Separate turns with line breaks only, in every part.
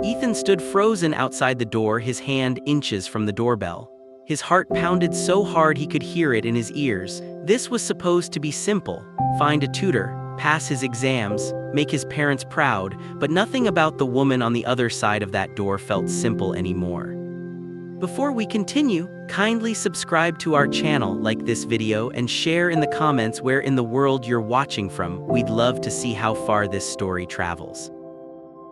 Ethan stood frozen outside the door, his hand inches from the doorbell. His heart pounded so hard he could hear it in his ears. This was supposed to be simple: find a tutor, pass his exams, make his parents proud, but nothing about the woman on the other side of that door felt simple anymore. Before we continue, kindly subscribe to our channel, like this video, and share in the comments where in the world you're watching from. We'd love to see how far this story travels.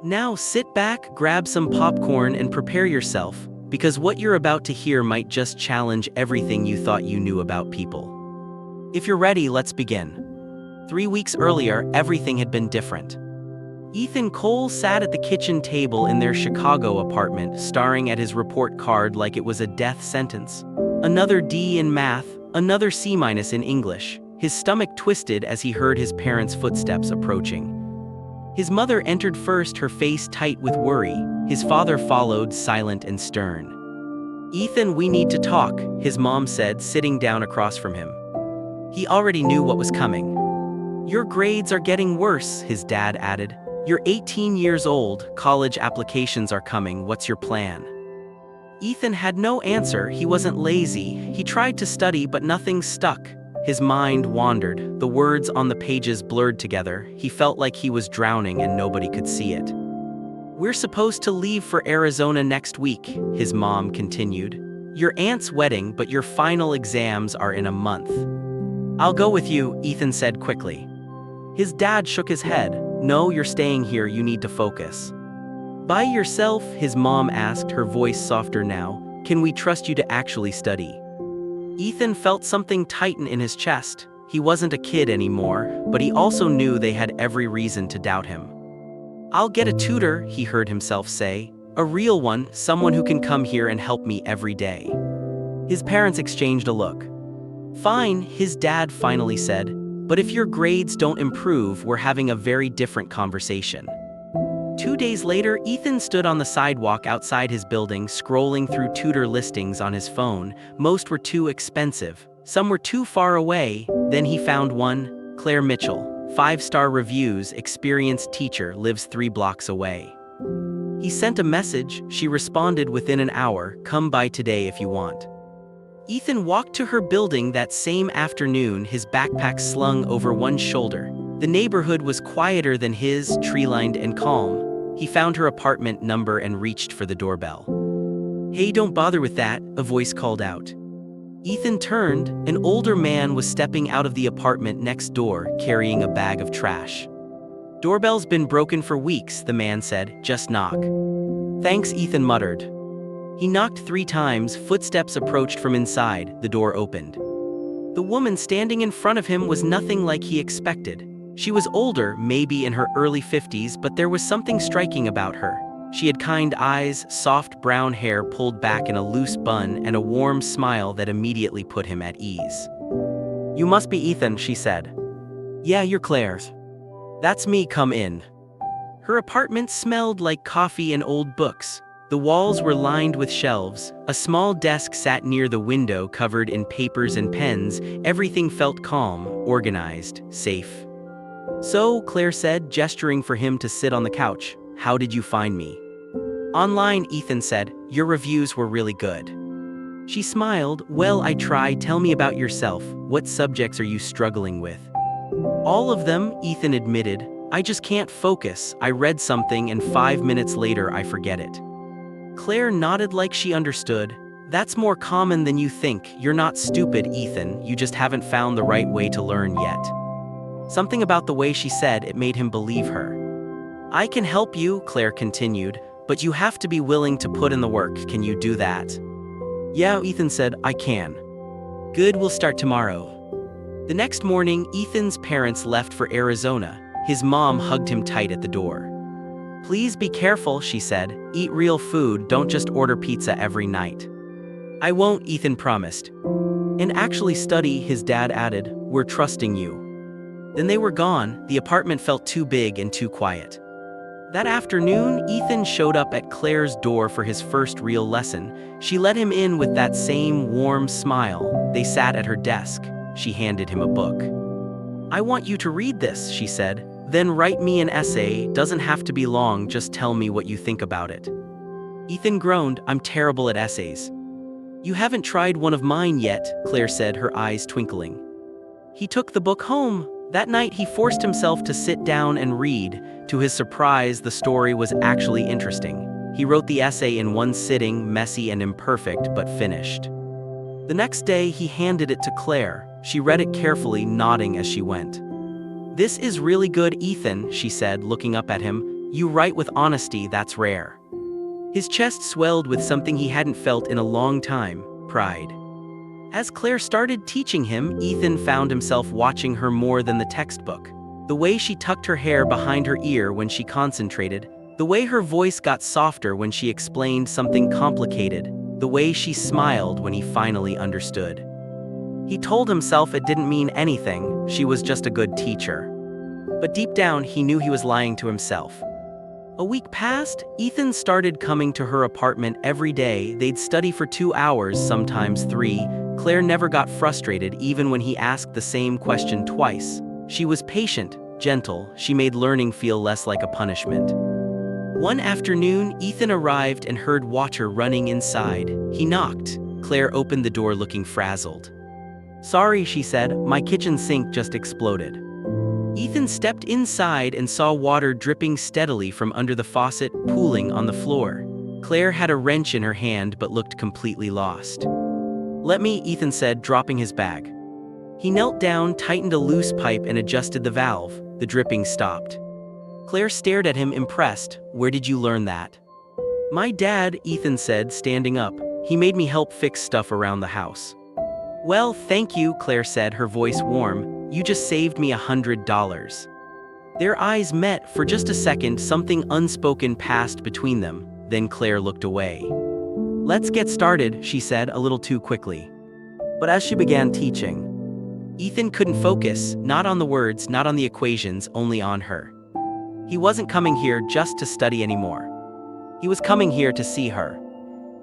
Now sit back, grab some popcorn, and prepare yourself, because what you're about to hear might just challenge everything you thought you knew about people. If you're ready, let's begin. 3 weeks earlier, everything had been different. Ethan Cole sat at the kitchen table in their Chicago apartment, staring at his report card like it was a death sentence. Another D in math, another C- in English. His stomach twisted as he heard his parents' footsteps approaching. His mother entered first, her face tight with worry. His father followed, silent and stern. "Ethan, we need to talk," his mom said, sitting down across from him. He already knew what was coming. "Your grades are getting worse," his dad added. "You're 18 years old, college applications are coming, what's your plan?" Ethan had no answer. He wasn't lazy. He tried to study, but nothing stuck. His mind wandered. The words on the pages blurred together. He felt like he was drowning and nobody could see it. "We're supposed to leave for Arizona next week," his mom continued. "Your aunt's wedding, but your final exams are in a month." "I'll go with you," Ethan said quickly. His dad shook his head. "No, you're staying here, you need to focus." "By yourself?" his mom asked, her voice softer now. "Can we trust you to actually study?" Ethan felt something tighten in his chest. He wasn't a kid anymore, but he also knew they had every reason to doubt him. "I'll get a tutor," he heard himself say. "A real one, someone who can come here and help me every day." His parents exchanged a look. "Fine," his dad finally said. "But if your grades don't improve, we're having a very different conversation." 2 days later, Ethan stood on the sidewalk outside his building, scrolling through tutor listings on his phone. Most were too expensive. Some were too far away. Then he found one: Claire Mitchell. 5-star reviews, experienced teacher, lives 3 blocks away. He sent a message. She responded within an hour: "Come by today if you want." Ethan walked to her building that same afternoon, his backpack slung over one shoulder. The neighborhood was quieter than his, tree-lined and calm. He found her apartment number and reached for the doorbell. "Hey, don't bother with that," a voice called out. Ethan turned. An older man was stepping out of the apartment next door, carrying a bag of trash. "Doorbell's been broken for weeks," the man said. "Just knock." "Thanks," Ethan muttered. He knocked 3 times. Footsteps approached from inside. The door opened. The woman standing in front of him was nothing like he expected. She was older, maybe in her early 50s, but there was something striking about her. She had kind eyes, soft brown hair pulled back in a loose bun, and a warm smile that immediately put him at ease. "You must be Ethan," she said. "Yeah, you're Claire's." "That's me, come in." Her apartment smelled like coffee and old books. The walls were lined with shelves. A small desk sat near the window, covered in papers and pens. Everything felt calm, organized, safe. "So," Claire said, gesturing for him to sit on the couch, "how did you find me?" "Online," Ethan said. "Your reviews were really good." She smiled. "Well, I try. Tell me about yourself. What subjects are you struggling with?" "All of them," Ethan admitted. "I just can't focus. I read something and 5 minutes later I forget it." Claire nodded like she understood. "That's more common than you think. You're not stupid, Ethan. You just haven't found the right way to learn yet." Something about the way she said it made him believe her. "I can help you," Claire continued, "but you have to be willing to put in the work. Can you do that?" "Yeah," Ethan said, "I can." "Good, we'll start tomorrow." The next morning, Ethan's parents left for Arizona. His mom hugged him tight at the door. "Please be careful," she said. "Eat real food, don't just order pizza every night." "I won't," Ethan promised. "And actually study," his dad added. "We're trusting you." Then they were gone. The apartment felt too big and too quiet. That afternoon, Ethan showed up at Claire's door for his first real lesson. She let him in with that same warm smile. They sat at her desk. She handed him a book. "I want you to read this," she said. Then write me an essay, doesn't have to be long, just tell me what you think about it. Ethan groaned, I'm terrible at essays. You haven't tried one of mine yet, Claire said, her eyes twinkling. He took the book home. That night he forced himself to sit down and read. To his surprise, the story was actually interesting. He wrote the essay in one sitting, messy and imperfect, but finished. The next day he handed it to Claire. She read it carefully, nodding as she went. This is really good, Ethan, she said, looking up at him. You write with honesty, that's rare. His chest swelled with something he hadn't felt in a long time, pride. As Claire started teaching him, Ethan found himself watching her more than the textbook. The way she tucked her hair behind her ear when she concentrated, the way her voice got softer when she explained something complicated, the way she smiled when he finally understood. He told himself it didn't mean anything, she was just a good teacher. But deep down, he knew he was lying to himself. A week passed, Ethan started coming to her apartment every day. They'd study for 2 hours, sometimes 3. Claire never got frustrated even when he asked the same question twice. She was patient, gentle, she made learning feel less like a punishment. One afternoon, Ethan arrived and heard water running inside. He knocked. Claire opened the door looking frazzled. Sorry, she said, my kitchen sink just exploded. Ethan stepped inside and saw water dripping steadily from under the faucet, pooling on the floor. Claire had a wrench in her hand but looked completely lost. Let me, Ethan said, dropping his bag. He knelt down, tightened a loose pipe and adjusted the valve. The dripping stopped. Claire stared at him, impressed. Where did you learn that? My dad, Ethan said, standing up. He made me help fix stuff around the house. Well, thank you, Claire said, her voice warm. You just saved me $100. Their eyes met. For just a second, something unspoken passed between them. Then Claire looked away. Let's get started, she said, a little too quickly. But as she began teaching, Ethan couldn't focus, not on the words, not on the equations, only on her. He wasn't coming here just to study anymore. He was coming here to see her.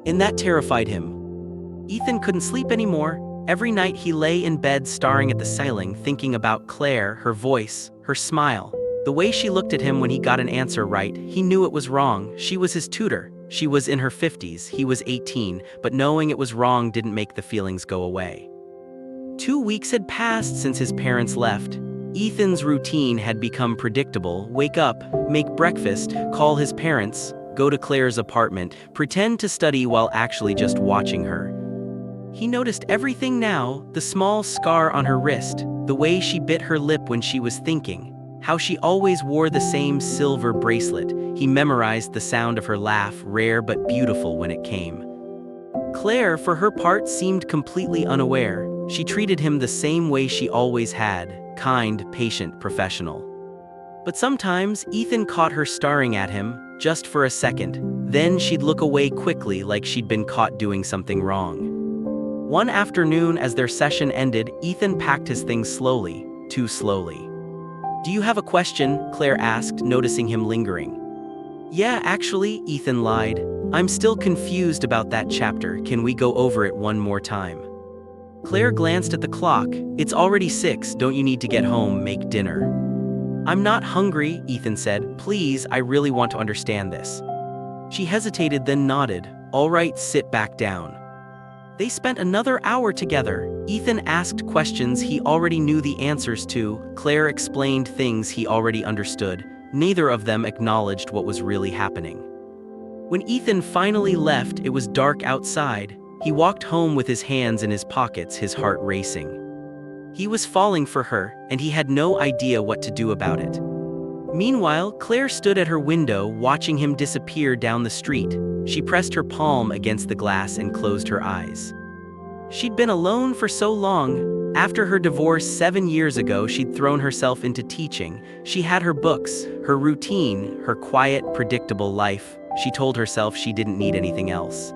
And that terrified him. Ethan couldn't sleep anymore. Every night he lay in bed staring at the ceiling, thinking about Claire, her voice, her smile. The way she looked at him when he got an answer right, he knew it was wrong. She was his tutor. She was in her 50s, he was 18, but knowing it was wrong didn't make the feelings go away. 2 weeks had passed since his parents left. Ethan's routine had become predictable. Wake up, make breakfast, call his parents, go to Claire's apartment, pretend to study while actually just watching her. He noticed everything now, the small scar on her wrist, the way she bit her lip when she was thinking, how she always wore the same silver bracelet. He memorized the sound of her laugh, rare but beautiful when it came. Claire, for her part, seemed completely unaware. She treated him the same way she always had, kind, patient, professional. But sometimes, Ethan caught her staring at him, just for a second. Then she'd look away quickly like she'd been caught doing something wrong. One afternoon, as their session ended, Ethan packed his things slowly, too slowly. Do you have a question? Claire asked, noticing him lingering. Yeah, actually, Ethan lied. I'm still confused about that chapter. Can we go over it one more time? Claire glanced at the clock. It's already 6. Don't you need to get home, make dinner? I'm not hungry, Ethan said. Please, I really want to understand this. She hesitated, then nodded. All right, sit back down. They spent another hour together. Ethan asked questions he already knew the answers to. Claire explained things he already understood. Neither of them acknowledged what was really happening. When Ethan finally left, it was dark outside. He walked home with his hands in his pockets, his heart racing. He was falling for her, and he had no idea what to do about it. Meanwhile, Claire stood at her window, watching him disappear down the street. She pressed her palm against the glass and closed her eyes. She'd been alone for so long. After her divorce 7 years ago, she'd thrown herself into teaching. She had her books, her routine, her quiet, predictable life. She told herself she didn't need anything else.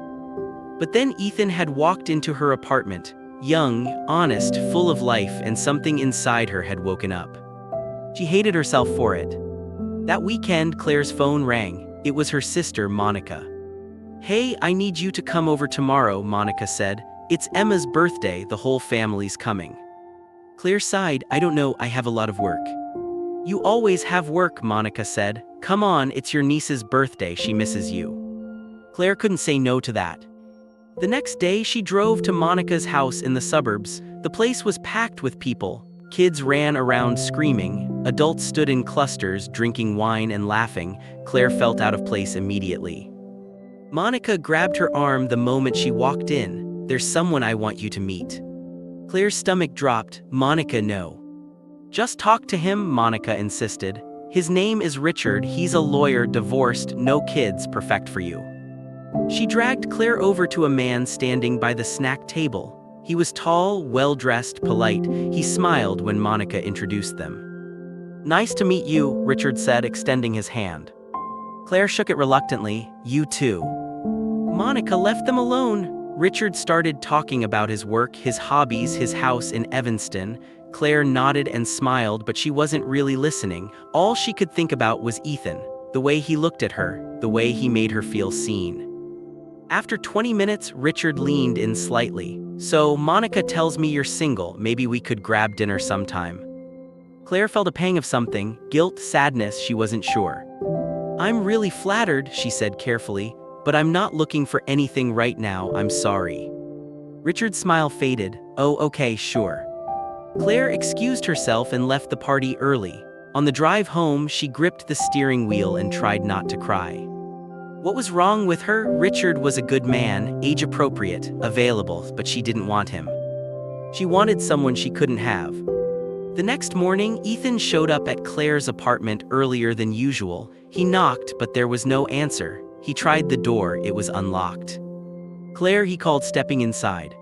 But then Ethan had walked into her apartment, young, honest, full of life, and something inside her had woken up. She hated herself for it. That weekend, Claire's phone rang. It was her sister, Monica. Hey, I need you to come over tomorrow, Monica said. It's Emma's birthday, the whole family's coming. Claire sighed. I don't know, I have a lot of work. You always have work, Monica said. Come on, it's your niece's birthday, she misses you. Claire couldn't say no to that. The next day, she drove to Monica's house in the suburbs. The place was packed with people. Kids ran around screaming. Adults stood in clusters, drinking wine and laughing. Claire felt out of place immediately. Monica grabbed her arm the moment she walked in. There's someone I want you to meet. Claire's stomach dropped. Monica, no. Just talk to him, Monica insisted. His name is Richard, he's a lawyer, divorced, no kids, perfect for you. She dragged Claire over to a man standing by the snack table. He was tall, well-dressed, polite. He smiled when Monica introduced them. Nice to meet you, Richard said, extending his hand. Claire shook it reluctantly. You too. Monica left them alone. Richard started talking about his work, his hobbies, his house in Evanston. Claire nodded and smiled, but she wasn't really listening. All she could think about was Ethan, the way he looked at her, the way he made her feel seen. After 20 minutes, Richard leaned in slightly. So, Monica tells me you're single, maybe we could grab dinner sometime. Claire felt a pang of something, guilt, sadness, she wasn't sure. I'm really flattered, she said carefully, but I'm not looking for anything right now, I'm sorry. Richard's smile faded. Oh, okay, sure. Claire excused herself and left the party early. On the drive home, she gripped the steering wheel and tried not to cry. What was wrong with her? Richard was a good man, age-appropriate, available, but she didn't want him. She wanted someone she couldn't have. The next morning, Ethan showed up at Claire's apartment earlier than usual. He knocked, but there was no answer. He tried the door, it was unlocked. Claire, he called, stepping inside.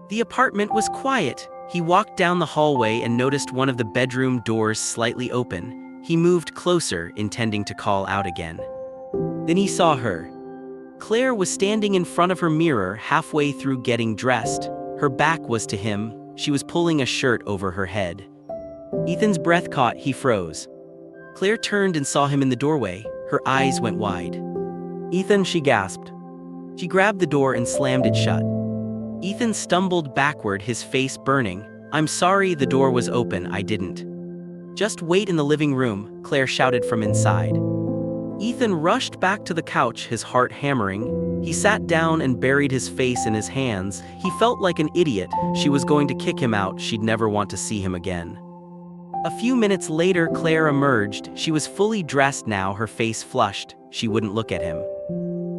The apartment was quiet. He walked down the hallway and noticed one of the bedroom doors slightly open. He moved closer, intending to call out again. Then he saw her. Claire was standing in front of her mirror, halfway through getting dressed. Her back was to him. She was pulling a shirt over her head. Ethan's breath caught, he froze. Claire turned and saw him in the doorway. Her eyes went wide. Ethan, she gasped. She grabbed the door and slammed it shut. Ethan stumbled backward, his face burning. I'm sorry, the door was open, I didn't. Just wait in the living room, Claire shouted from inside. Ethan rushed back to the couch, his heart hammering. He sat down and buried his face in his hands. He felt like an idiot. She was going to kick him out. She'd never want to see him again. A few minutes later, Claire emerged. She was fully dressed now, her face flushed. She wouldn't look at him.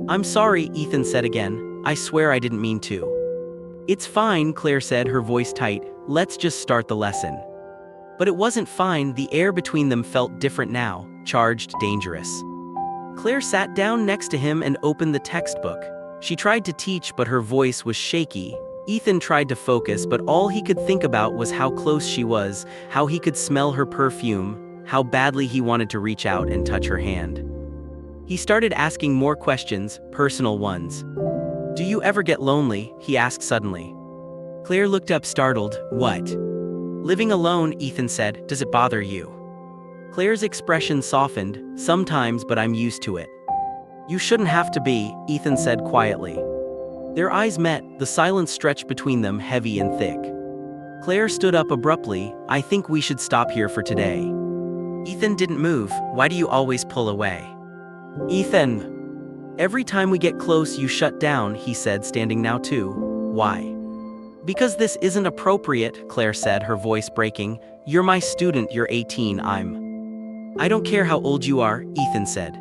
I'm sorry, Ethan said again. I swear I didn't mean to. It's fine, Claire said, her voice tight. Let's just start the lesson. But it wasn't fine. The air between them felt different now, charged, dangerous. Claire sat down next to him and opened the textbook. She tried to teach, but her voice was shaky. Ethan tried to focus, but all he could think about was how close she was, how he could smell her perfume, how badly he wanted to reach out and touch her hand. He started asking more questions, personal ones. Do you ever get lonely? He asked suddenly. Claire looked up, startled. What? Living alone, Ethan said. Does it bother you? Claire's expression softened. Sometimes, but I'm used to it. You shouldn't have to be, Ethan said quietly. Their eyes met, the silence stretched between them, heavy and thick. Claire stood up abruptly. I think we should stop here for today. Ethan didn't move. Why do you always pull away? Ethan. Every time we get close you shut down, he said, standing now too. Why? Because this isn't appropriate, Claire said, her voice breaking. You're my student, you're 18, I don't care how old you are, Ethan said.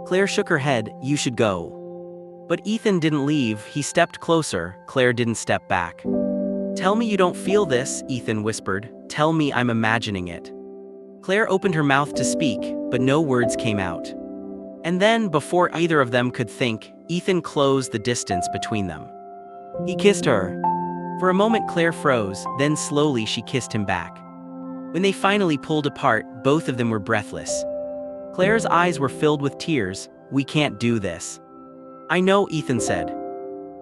Claire shook her head. You should go. But Ethan didn't leave. He stepped closer. Claire didn't step back. Tell me you don't feel this, Ethan whispered. Tell me I'm imagining it. Claire opened her mouth to speak, but no words came out. And then, before either of them could think, Ethan closed the distance between them. He kissed her. For a moment Claire froze, then slowly she kissed him back. When they finally pulled apart, both of them were breathless. Claire's eyes were filled with tears. We can't do this. I know, Ethan said.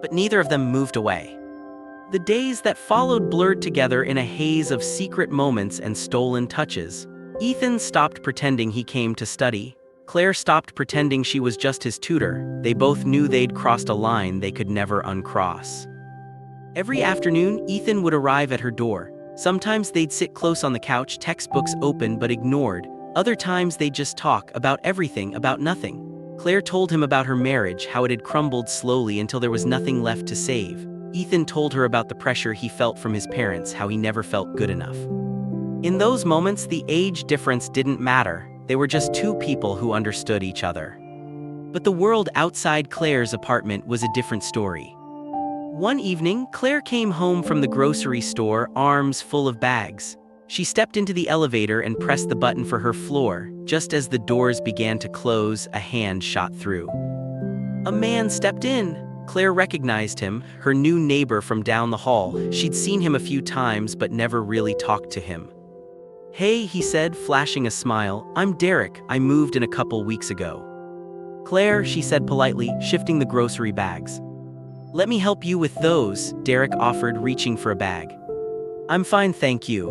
But neither of them moved away. The days that followed blurred together in a haze of secret moments and stolen touches. Ethan stopped pretending he came to study. Claire stopped pretending she was just his tutor. They both knew they'd crossed a line they could never uncross. Every afternoon, Ethan would arrive at her door. Sometimes they'd sit close on the couch, textbooks open but ignored. Other times they'd just talk about everything, about nothing. Claire told him about her marriage, how it had crumbled slowly until there was nothing left to save. Ethan told her about the pressure he felt from his parents, how he never felt good enough. In those moments, the age difference didn't matter. They were just two people who understood each other. But the world outside Claire's apartment was a different story. One evening, Claire came home from the grocery store, arms full of bags. She stepped into the elevator and pressed the button for her floor. Just as the doors began to close, a hand shot through. A man stepped in. Claire recognized him, her new neighbor from down the hall. She'd seen him a few times but never really talked to him. "Hey," he said, flashing a smile. "I'm Derek. I moved in a couple weeks ago." "Claire," she said politely, shifting the grocery bags. "Let me help you with those," Derek offered, reaching for a bag. "I'm fine, thank you."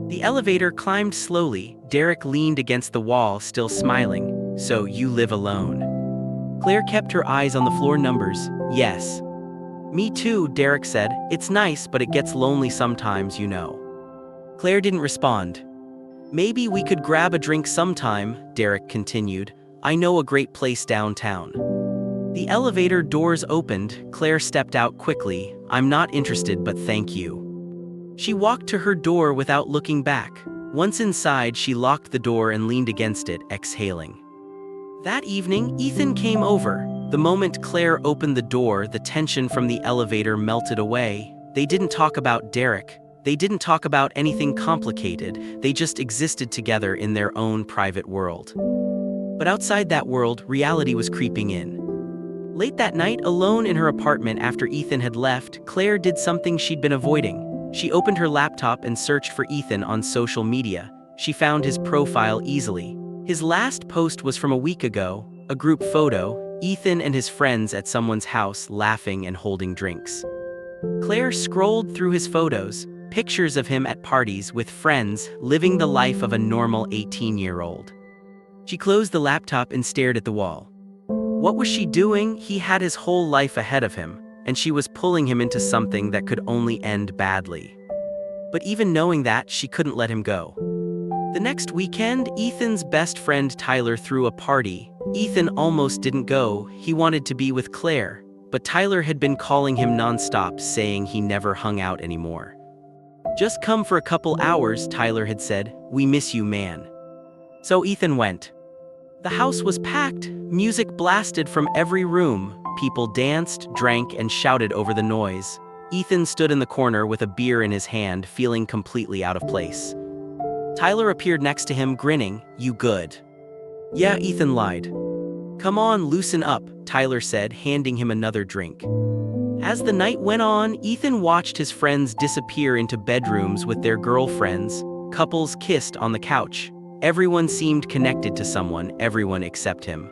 The elevator climbed slowly. Derek leaned against the wall, still smiling. "So you live alone?" Claire kept her eyes on the floor numbers. "Yes." "Me too," Derek said. "It's nice, but it gets lonely sometimes, you know." Claire didn't respond. "Maybe we could grab a drink sometime," Derek continued. "I know a great place downtown." The elevator doors opened. Claire stepped out quickly. "I'm not interested, but thank you." She walked to her door without looking back. Once inside, she locked the door and leaned against it, exhaling. That evening, Ethan came over. The moment Claire opened the door, the tension from the elevator melted away. They didn't talk about Derek. They didn't talk about anything complicated. They just existed together in their own private world. But outside that world, reality was creeping in. Late that night, alone in her apartment after Ethan had left, Claire did something she'd been avoiding. She opened her laptop and searched for Ethan on social media. She found his profile easily. His last post was from a week ago, a group photo, Ethan and his friends at someone's house laughing and holding drinks. Claire scrolled through his photos, pictures of him at parties with friends, living the life of a normal 18-year-old. She closed the laptop and stared at the wall. What was she doing? He had his whole life ahead of him, and she was pulling him into something that could only end badly. But even knowing that, she couldn't let him go. The next weekend, Ethan's best friend Tyler threw a party. Ethan almost didn't go. He wanted to be with Claire, but Tyler had been calling him nonstop, saying he never hung out anymore. "Just come for a couple hours," Tyler had said. "We miss you, man." So Ethan went. The house was packed. Music blasted from every room. People danced, drank, and shouted over the noise. Ethan stood in the corner with a beer in his hand, feeling completely out of place. Tyler appeared next to him, grinning. "You good?" "Yeah," Ethan lied. "Come on, loosen up," Tyler said, handing him another drink. As the night went on, Ethan watched his friends disappear into bedrooms with their girlfriends. Couples kissed on the couch. Everyone seemed connected to someone, everyone except him.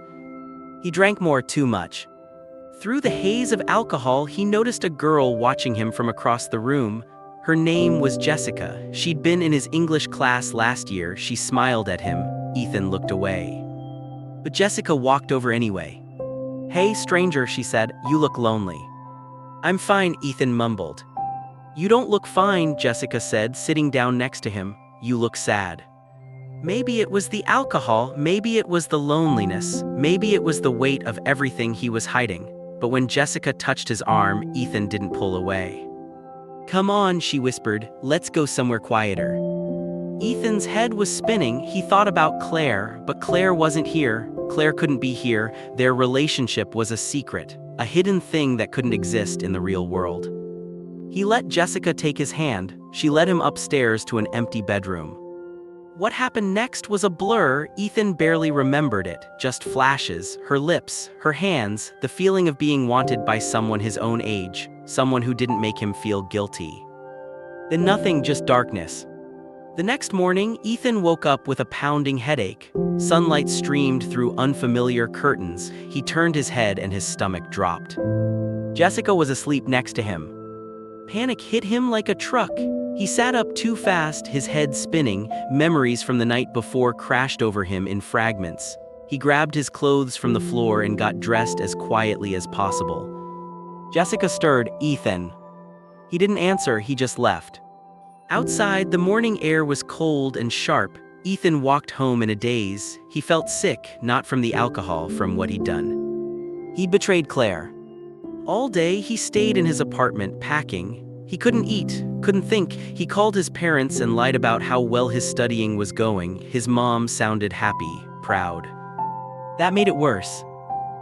He drank more, too much. Through the haze of alcohol, he noticed a girl watching him from across the room. Her name was Jessica. She'd been in his English class last year. She smiled at him. Ethan looked away. But Jessica walked over anyway. "Hey, stranger," she said. "You look lonely." "I'm fine," Ethan mumbled. "You don't look fine," Jessica said, sitting down next to him. "You look sad." Maybe it was the alcohol, maybe it was the loneliness, maybe it was the weight of everything he was hiding. But when Jessica touched his arm, Ethan didn't pull away. "Come on," she whispered, "let's go somewhere quieter." Ethan's head was spinning. He thought about Claire, but Claire wasn't here. Claire couldn't be here. Their relationship was a secret, a hidden thing that couldn't exist in the real world. He let Jessica take his hand. She led him upstairs to an empty bedroom. What happened next was a blur. Ethan barely remembered it, just flashes, her lips, her hands, the feeling of being wanted by someone his own age, someone who didn't make him feel guilty. Then nothing, just darkness. The next morning, Ethan woke up with a pounding headache. Sunlight streamed through unfamiliar curtains. He turned his head and his stomach dropped. Jessica was asleep next to him. Panic hit him like a truck. He sat up too fast, his head spinning. Memories from the night before crashed over him in fragments. He grabbed his clothes from the floor and got dressed as quietly as possible. Jessica stirred. "Ethan." He didn't answer, he just left. Outside, the morning air was cold and sharp. Ethan walked home in a daze. He felt sick, not from the alcohol, from what he'd done. He'd betrayed Claire. All day, he stayed in his apartment, packing. He couldn't eat, couldn't think. He called his parents and lied about how well his studying was going. His mom sounded happy, proud. That made it worse.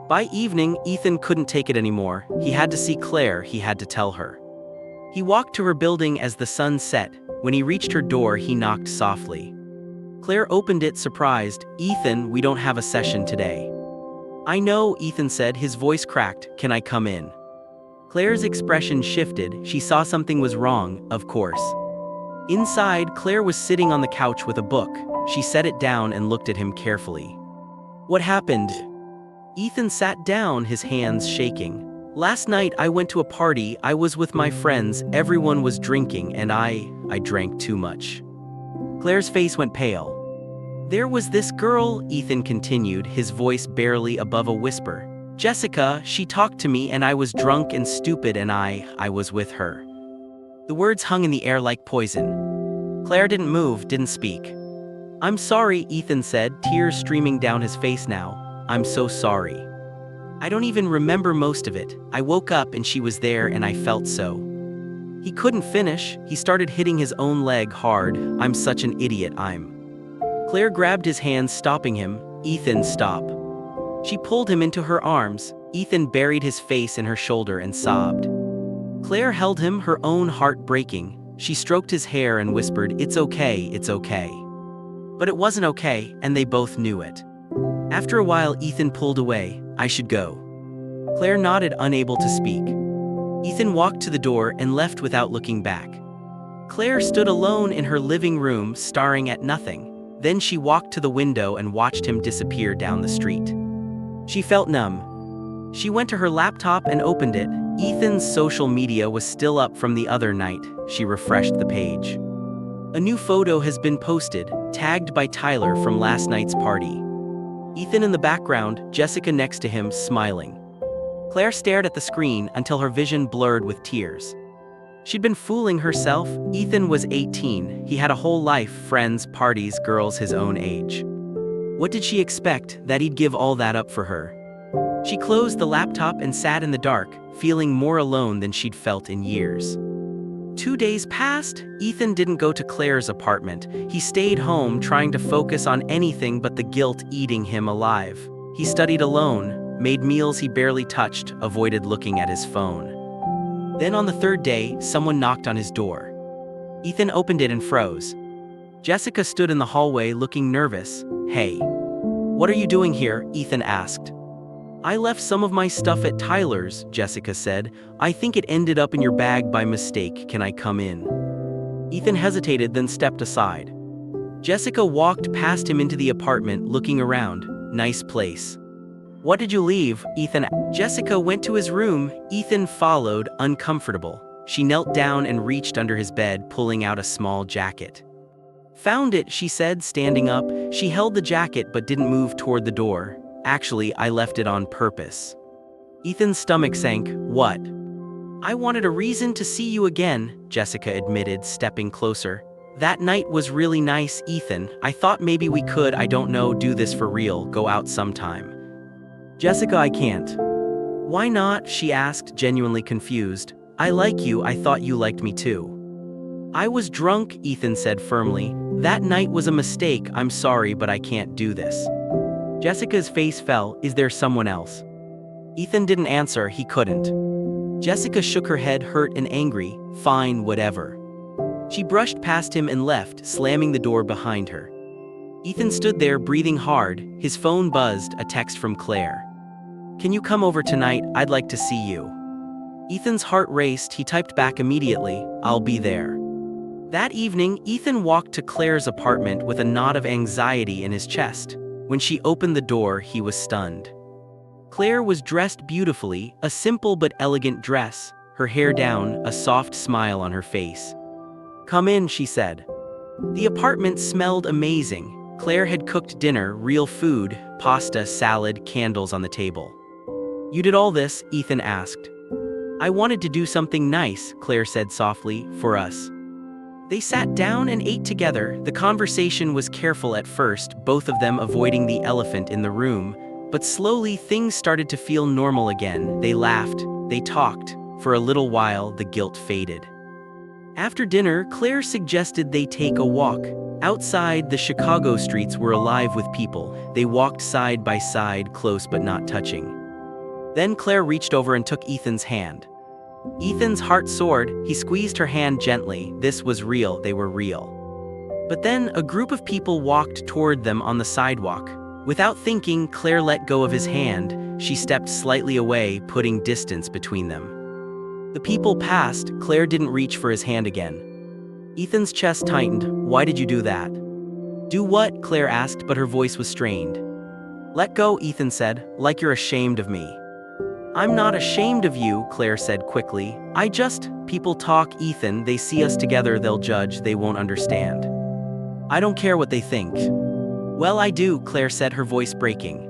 By evening, Ethan couldn't take it anymore. He had to see Claire, he had to tell her. He walked to her building as the sun set. When he reached her door, he knocked softly. Claire opened it, surprised. "Ethan, we don't have a session today." "I know," Ethan said, his voice cracked. "Can I come in?" Claire's expression shifted. She saw something was wrong, of course. Inside, Claire was sitting on the couch with a book. She set it down and looked at him carefully. "What happened?" Ethan sat down, his hands shaking. "Last night I went to a party. I was with my friends. Everyone was drinking and I drank too much." Claire's face went pale. "There was this girl," Ethan continued, his voice barely above a whisper. "Jessica, she talked to me and I was drunk and stupid and I was with her." The words hung in the air like poison. Claire didn't move, didn't speak. "I'm sorry," Ethan said, tears streaming down his face now. "I'm so sorry. I don't even remember most of it. I woke up and she was there and I felt so." He couldn't finish. He started hitting his own leg hard. "I'm such an idiot, Claire grabbed his hand, stopping him. "Ethan, stop." She pulled him into her arms. Ethan buried his face in her shoulder and sobbed. Claire held him, her own heart breaking. She stroked his hair and whispered, "It's okay, it's okay." But it wasn't okay, and they both knew it. After a while, Ethan pulled away. "I should go." Claire nodded, unable to speak. Ethan walked to the door and left without looking back. Claire stood alone in her living room, staring at nothing. Then she walked to the window and watched him disappear down the street. She felt numb. She went to her laptop and opened it. Ethan's social media was still up from the other night. She refreshed the page. A new photo has been posted, tagged by Tyler from last night's party. Ethan in the background, Jessica next to him, smiling. Claire stared at the screen until her vision blurred with tears. She'd been fooling herself. Ethan was 18. He had a whole life, friends, parties, girls his own age. What did she expect, that he'd give all that up for her? She closed the laptop and sat in the dark, feeling more alone than she'd felt in years. 2 days passed. Ethan didn't go to Claire's apartment. He stayed home, trying to focus on anything but the guilt eating him alive. He studied alone, made meals he barely touched, avoided looking at his phone. Then on the third day, someone knocked on his door. Ethan opened it and froze. Jessica stood in the hallway looking nervous. "Hey. What are you doing here?" Ethan asked. "I left some of my stuff at Tyler's," Jessica said. "I think it ended up in your bag by mistake. Can I come in?" Ethan hesitated, then stepped aside. Jessica walked past him into the apartment, looking around. "Nice place." "What did you leave?" Ethan asked. Jessica went to his room. Ethan followed, uncomfortable. She knelt down and reached under his bed, pulling out a small jacket. "Found it," she said, standing up. She held the jacket but didn't move toward the door. "Actually, I left it on purpose." Ethan's stomach sank. "What?" "I wanted a reason to see you again," Jessica admitted, stepping closer. "That night was really nice, Ethan. I thought maybe we could, I don't know, do this for real, go out sometime." "Jessica, I can't." "Why not?" she asked, genuinely confused. "I like you, I thought you liked me too." "I was drunk," Ethan said firmly. "That night was a mistake, I'm sorry, but I can't do this." Jessica's face fell. "Is there someone else?" Ethan didn't answer, he couldn't. Jessica shook her head, hurt and angry. "Fine, whatever." She brushed past him and left, slamming the door behind her. Ethan stood there, breathing hard. His phone buzzed, a text from Claire. "Can you come over tonight? I'd like to see you." Ethan's heart raced. He typed back immediately, "I'll be there." That evening, Ethan walked to Claire's apartment with a knot of anxiety in his chest. When she opened the door, he was stunned. Claire was dressed beautifully, a simple but elegant dress, her hair down, a soft smile on her face. "Come in," she said. The apartment smelled amazing. Claire had cooked dinner, real food, pasta, salad, candles on the table. "You did all this?" Ethan asked. "I wanted to do something nice," Claire said softly, "for us." They sat down and ate together. The conversation was careful at first, both of them avoiding the elephant in the room, but slowly things started to feel normal again. They laughed, they talked. For a little while, the guilt faded. After dinner, Claire suggested they take a walk. Outside, the Chicago streets were alive with people. They walked side by side, close but not touching. Then Claire reached over and took Ethan's hand. Ethan's heart soared. He squeezed her hand gently. This was real, they were real. But then a group of people walked toward them on the sidewalk. Without thinking, Claire let go of his hand. She stepped slightly away, putting distance between them. The people passed. Claire didn't reach for his hand again. Ethan's chest tightened. Why did you do that? Do what? Claire asked, but her voice was strained. Let go, Ethan said, like you're ashamed of me. I'm not ashamed of you, Claire said quickly. People talk, Ethan, they see us together, they'll judge, they won't understand. I don't care what they think. Well, I do, Claire said, her voice breaking.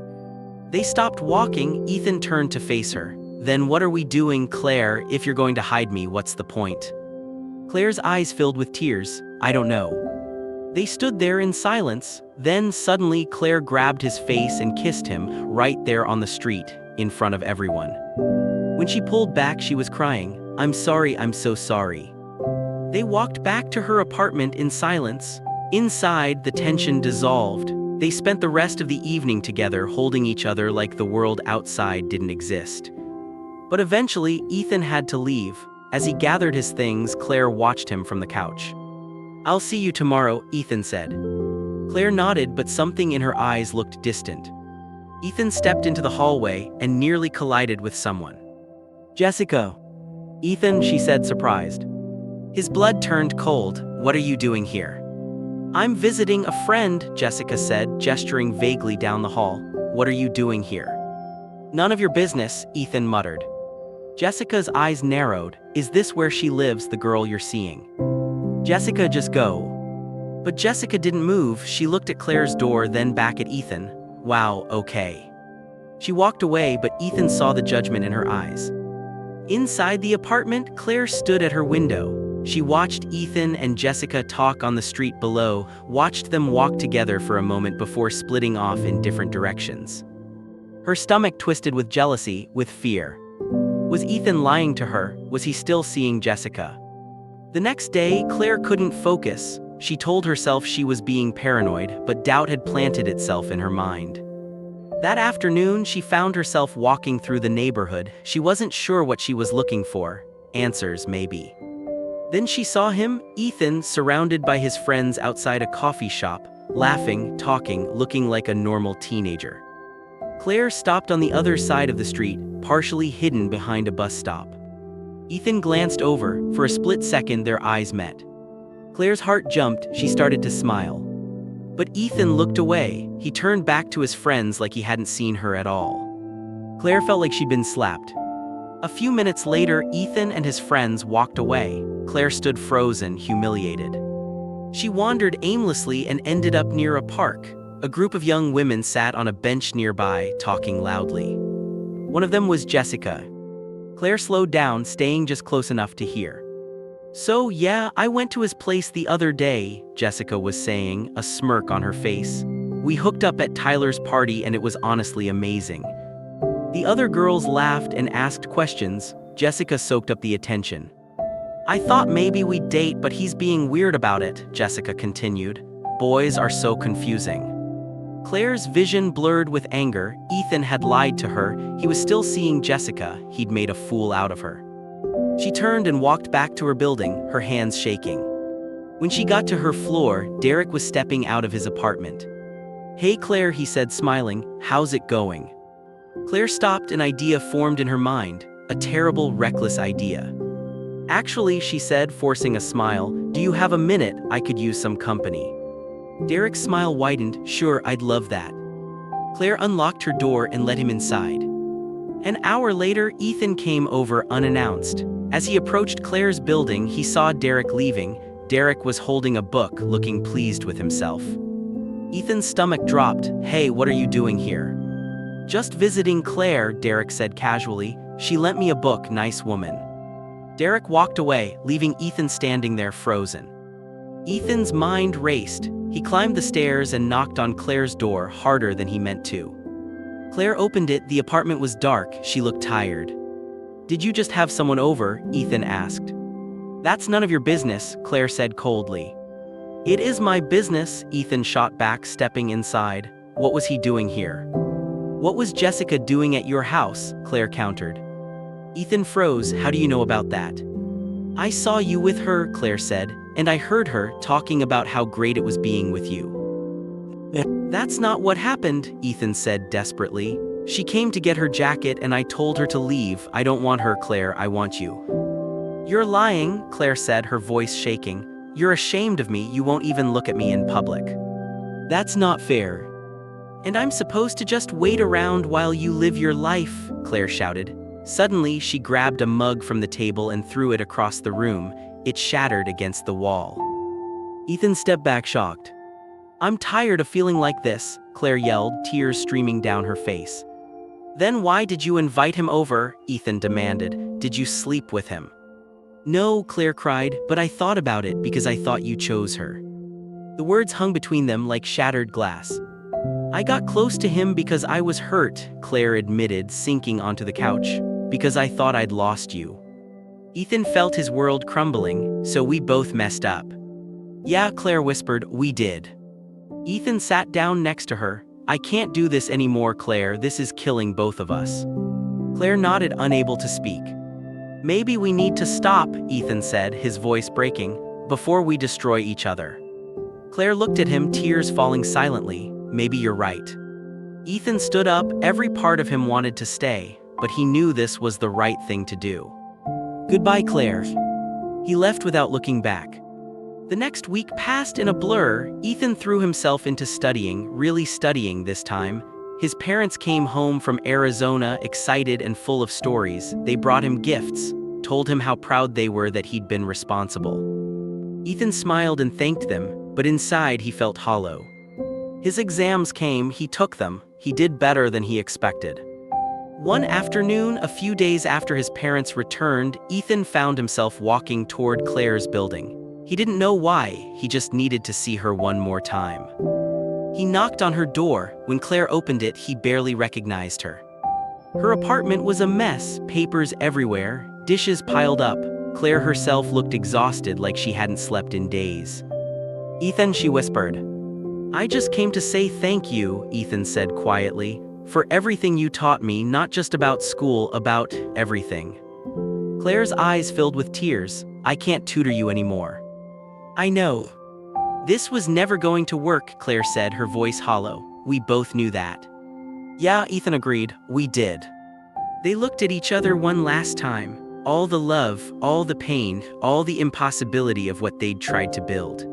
They stopped walking. Ethan turned to face her. Then what are we doing, Claire? If you're going to hide me, what's the point? Claire's eyes filled with tears. I don't know. They stood there in silence. Then suddenly Claire grabbed his face and kissed him, right there on the street, in front of everyone. When she pulled back, she was crying. I'm sorry, I'm so sorry. They walked back to her apartment in silence. Inside, the tension dissolved. They spent the rest of the evening together, holding each other like the world outside didn't exist. But eventually, Ethan had to leave. As he gathered his things, Claire watched him from the couch. I'll see you tomorrow, Ethan said. Claire nodded, but something in her eyes looked distant. Ethan stepped into the hallway and nearly collided with someone. Jessica. Ethan, she said, surprised. His blood turned cold. What are you doing here? I'm visiting a friend, Jessica said, gesturing vaguely down the hall. What are you doing here? None of your business, Ethan muttered. Jessica's eyes narrowed. Is this where she lives, the girl you're seeing? Jessica, just go. But Jessica didn't move. She looked at Claire's door, then back at Ethan. Wow, okay. She walked away, but Ethan saw the judgment in her eyes. Inside the apartment, Claire stood at her window. She watched Ethan and Jessica talk on the street below, watched them walk together for a moment before splitting off in different directions. Her stomach twisted with jealousy, with fear. Was Ethan lying to her? Was he still seeing Jessica? The next day, Claire couldn't focus. She told herself she was being paranoid, but doubt had planted itself in her mind. That afternoon, she found herself walking through the neighborhood. She wasn't sure what she was looking for. Answers, maybe. Then she saw him, Ethan, surrounded by his friends outside a coffee shop, laughing, talking, looking like a normal teenager. Claire stopped on the other side of the street, partially hidden behind a bus stop. Ethan glanced over. For a split second, their eyes met. Claire's heart jumped. She started to smile. But Ethan looked away. He turned back to his friends like he hadn't seen her at all. Claire felt like she'd been slapped. A few minutes later, Ethan and his friends walked away. Claire stood frozen, humiliated. She wandered aimlessly and ended up near a park. A group of young women sat on a bench nearby, talking loudly. One of them was Jessica. Claire slowed down, staying just close enough to hear. So yeah, I went to his place the other day, Jessica was saying, a smirk on her face. We hooked up at Tyler's party and it was honestly amazing. The other girls laughed and asked questions. Jessica soaked up the attention. I thought maybe we'd date, but he's being weird about it, Jessica continued. Boys are so confusing. Claire's vision blurred with anger. Ethan had lied to her. He was still seeing Jessica. He'd made a fool out of her. She turned and walked back to her building, her hands shaking. When she got to her floor, Derek was stepping out of his apartment. Hey Claire, he said, smiling, how's it going? Claire stopped. An idea formed in her mind, a terrible, reckless idea. Actually, she said, forcing a smile, do you have a minute? I could use some company. Derek's smile widened. Sure, I'd love that. Claire unlocked her door and let him inside. An hour later, Ethan came over unannounced. As he approached Claire's building, he saw Derek leaving. Derek was holding a book, looking pleased with himself. Ethan's stomach dropped. Hey, what are you doing here? Just visiting Claire, Derek said casually. She lent me a book, nice woman. Derek walked away, leaving Ethan standing there frozen. Ethan's mind raced. He climbed the stairs and knocked on Claire's door harder than he meant to. Claire opened it. The apartment was dark. She looked tired. "Did you just have someone over?" Ethan asked. "That's none of your business," Claire said coldly. "It is my business," Ethan shot back, stepping inside. What was he doing here? "What was Jessica doing at your house?" Claire countered. Ethan froze. "How do you know about that?" "I saw you with her," Claire said, "and I heard her talking about how great it was being with you." "That's not what happened," Ethan said desperately. "She came to get her jacket and I told her to leave. I don't want her, Claire, I want you." "You're lying," Claire said, her voice shaking. "You're ashamed of me. You won't even look at me in public." "That's not fair. And I'm supposed to just wait around while you live your life," Claire shouted. Suddenly, she grabbed a mug from the table and threw it across the room. It shattered against the wall. Ethan stepped back, shocked. "I'm tired of feeling like this," Claire yelled, tears streaming down her face. "Then why did you invite him over?" Ethan demanded. "Did you sleep with him?" "No," Claire cried, "but I thought about it because I thought you chose her." The words hung between them like shattered glass. "I got close to him because I was hurt," Claire admitted, sinking onto the couch. "Because I thought I'd lost you." Ethan felt his world crumbling. "So we both messed up." "Yeah," Claire whispered, "we did." Ethan sat down next to her. "I can't do this anymore, Claire. This is killing both of us." Claire nodded, unable to speak. "Maybe we need to stop," Ethan said, his voice breaking, "before we destroy each other." Claire looked at him, tears falling silently. "Maybe you're right." Ethan stood up. Every part of him wanted to stay, but he knew this was the right thing to do. "Goodbye, Claire." He left without looking back. The next week passed in a blur. Ethan threw himself into studying, really studying this time. His parents came home from Arizona, excited and full of stories. They brought him gifts, told him how proud they were that he'd been responsible. Ethan smiled and thanked them, but inside he felt hollow. His exams came, he took them. He did better than he expected. One afternoon, a few days after his parents returned, Ethan found himself walking toward Claire's building. He didn't know why, he just needed to see her one more time. He knocked on her door. When Claire opened it, he barely recognized her. Her apartment was a mess, papers everywhere, dishes piled up. Claire herself looked exhausted, like she hadn't slept in days. "Ethan," she whispered. "I just came to say thank you," Ethan said quietly, "for everything you taught me, not just about school, about everything." Claire's eyes filled with tears. "I can't tutor you anymore." "I know." "This was never going to work," Claire said, her voice hollow. "We both knew that." "Yeah," Ethan agreed, "we did." They looked at each other one last time. All the love, all the pain, all the impossibility of what they'd tried to build.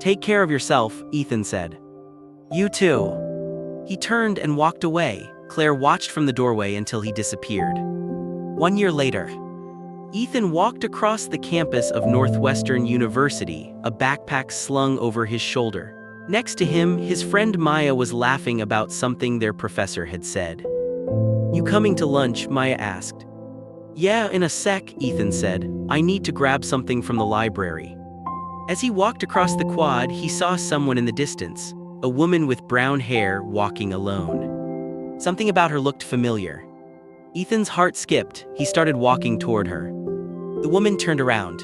"Take care of yourself," Ethan said. "You too." He turned and walked away. Claire watched from the doorway until he disappeared. 1 year later, Ethan walked across the campus of Northwestern University, a backpack slung over his shoulder. Next to him, his friend Maya was laughing about something their professor had said. "You coming to lunch?" Maya asked. "Yeah, in a sec," Ethan said. "I need to grab something from the library." As he walked across the quad, he saw someone in the distance, a woman with brown hair walking alone. Something about her looked familiar. Ethan's heart skipped. He started walking toward her. The woman turned around.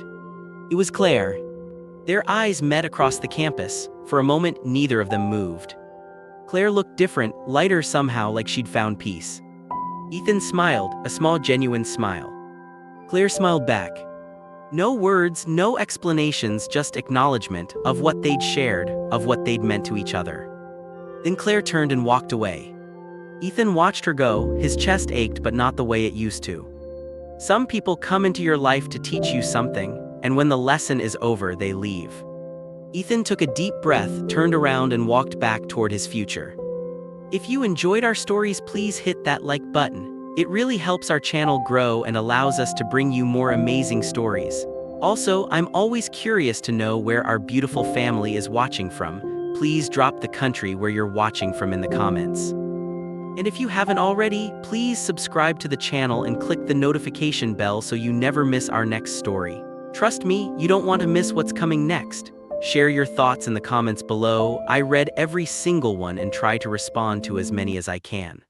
It was Claire. Their eyes met across the campus. For a moment, neither of them moved. Claire looked different, lighter somehow, like she'd found peace. Ethan smiled, a small, genuine smile. Claire smiled back. No words, no explanations, just acknowledgement of what they'd shared, of what they'd meant to each other. Then Claire turned and walked away. Ethan watched her go. His chest ached, but not the way it used to. Some people come into your life to teach you something, and when the lesson is over, they leave. Ethan took a deep breath, turned around, and walked back toward his future. If you enjoyed our stories, please hit that like button. It really helps our channel grow and allows us to bring you more amazing stories. Also, I'm always curious to know where our beautiful family is watching from. Please drop the country where you're watching from in the comments. And if you haven't already, please subscribe to the channel and click the notification bell so you never miss our next story. Trust me, you don't want to miss what's coming next. Share your thoughts in the comments below. I read every single one and try to respond to as many as I can.